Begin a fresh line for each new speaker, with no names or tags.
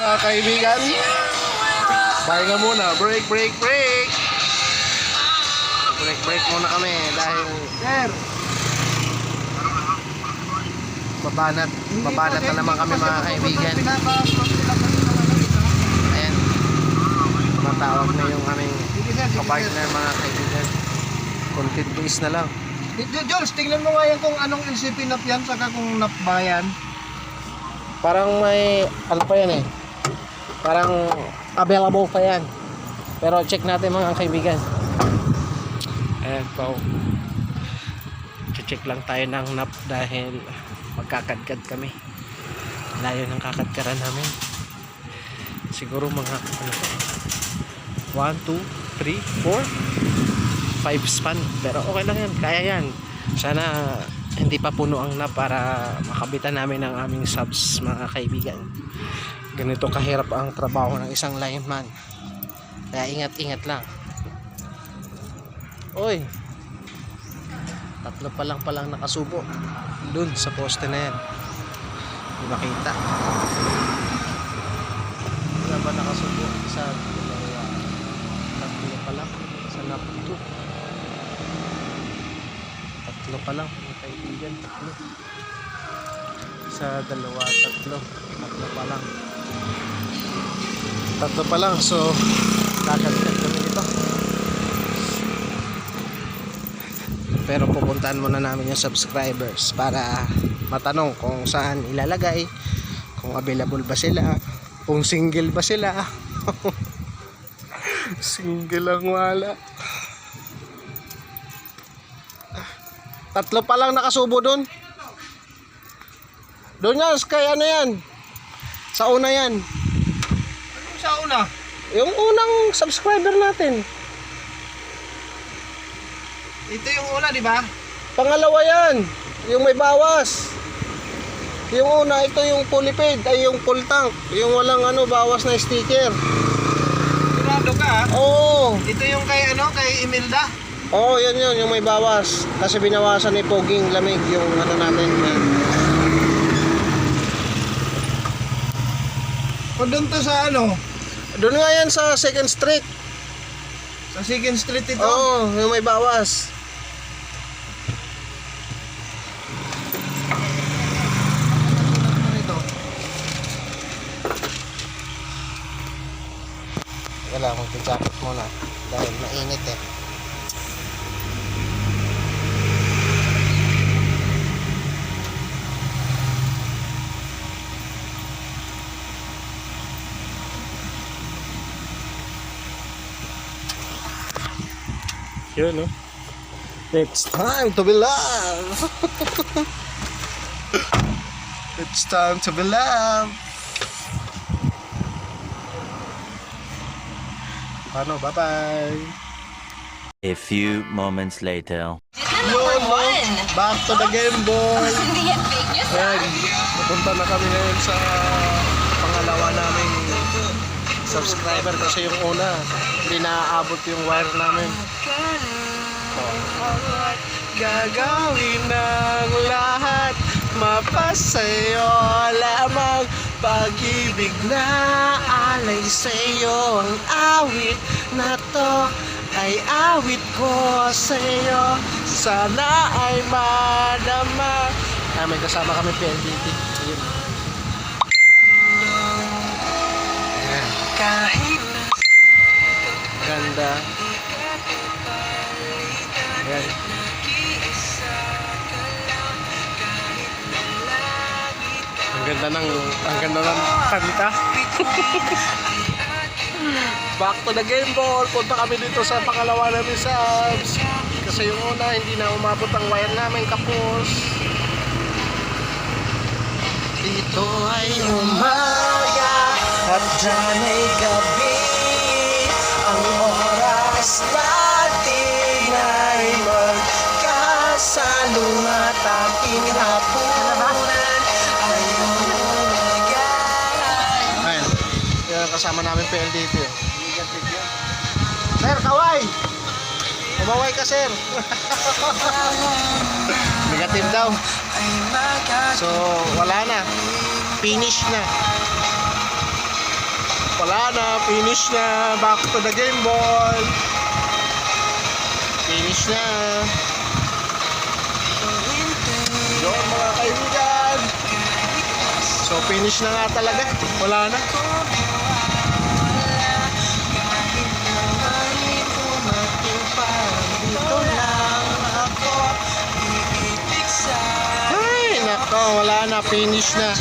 mga kaibigan. Pahinga muna. Break. Break muna kami dahil
Sir,
babanat na naman kami mga kaibigan. Ayan. Tumatawag na yung aming kapartner mga kaibigan. Content base na lang.
Jules, tingnan mo nga yan kung anong LCP nap yan, saka kung nap ba yan.
Parang may ano pa yan eh. Parang available pa yan. Pero check natin mga kaibigan. Ayan po. Check lang tayo ng nap dahil magkakadkad kami. Layo ng kakadkaran namin. Siguro mga 1, 2, 3, 4 5 span. Pero okay lang yan. Kaya yan. Sana hindi pa puno ang nap para makabitan namin ang aming subs mga kaibigan. Ganito kahirap ang trabaho ng isang lineman. Kaya ingat lang. Oy, tatlo pa lang palang nakasubo dun sa poste na yan. Hindi makita. Wala ba nakasubo? Isa, dalawa, tatlo pa lang. Sa napito. Tatlo pa lang mga kaibigan. Tatlo. Isa, dalawa, tatlo. Tatlo pa lang. Tatlo pa lang. So kakadkad kami dito. Pero pupuntahan muna namin yung subscribers para matanong kung saan ilalagay, kung available ba sila, kung single ba sila. Single lang wala. Tatlo pa lang nakasubo doon. Doon yan, kay ano yan? Sa una yan.
Anong sa una?
Yung unang subscriber natin.
Ito yung una, di ba?
Pangalawa yan, yung may bawas. Yung una, ito yung fully paid, ay yung full tank, yung walang ano, bawas na sticker.
Sigurado ka, ha?
Oo.
Ito yung kay kay Imelda.
Oo, yan yung may bawas. Kasi binawasan ni Poging lamig yung ano natin. Yan.
O doon to sa ano?
Doon nga yan sa 2nd Street.
Sa 2nd Street ito.
Oo, yung may bawas. Wala, magka-jacket muna dahil mainit eh. Yun, no? It's time to be loved. It's time to be loved. Ano, bye-bye.
A few moments later.
Yun, no? Back to the game, boy. Ayan, napunta na kami ngayon sa pangalawa naming subscriber kasi yung una hindi naaabot yung wire namin. Gagawin ng lahat, mapasayo lamang, pag-ibig na alay sa'yo. Ang awit na to ay awit ko sa'yo, sana ay madama. May kasama kami PLDT. Ayun.
Kahit
Ganda. Ayan. Ang ganda ng kanta. Back to the game, ball. Punta kami dito sa pangalawa namin subs. Kasi yung una hindi na umabot ang wire namin, kapos. Dito ay umaga at dyan ay gabi. Ang oras natin ay magkasalong at ating hapunan ay umagay. Ayan, yan kasama namin PLDT. Sir, kaway! Umaway ka, sir. Negative daw. So, wala na. Finish na. Wala na, finish na. Back to the game ball. Finish na. Yun mga kaibigan. So finish na nga talaga. Wala na. Ay, nako, wala na, finish na.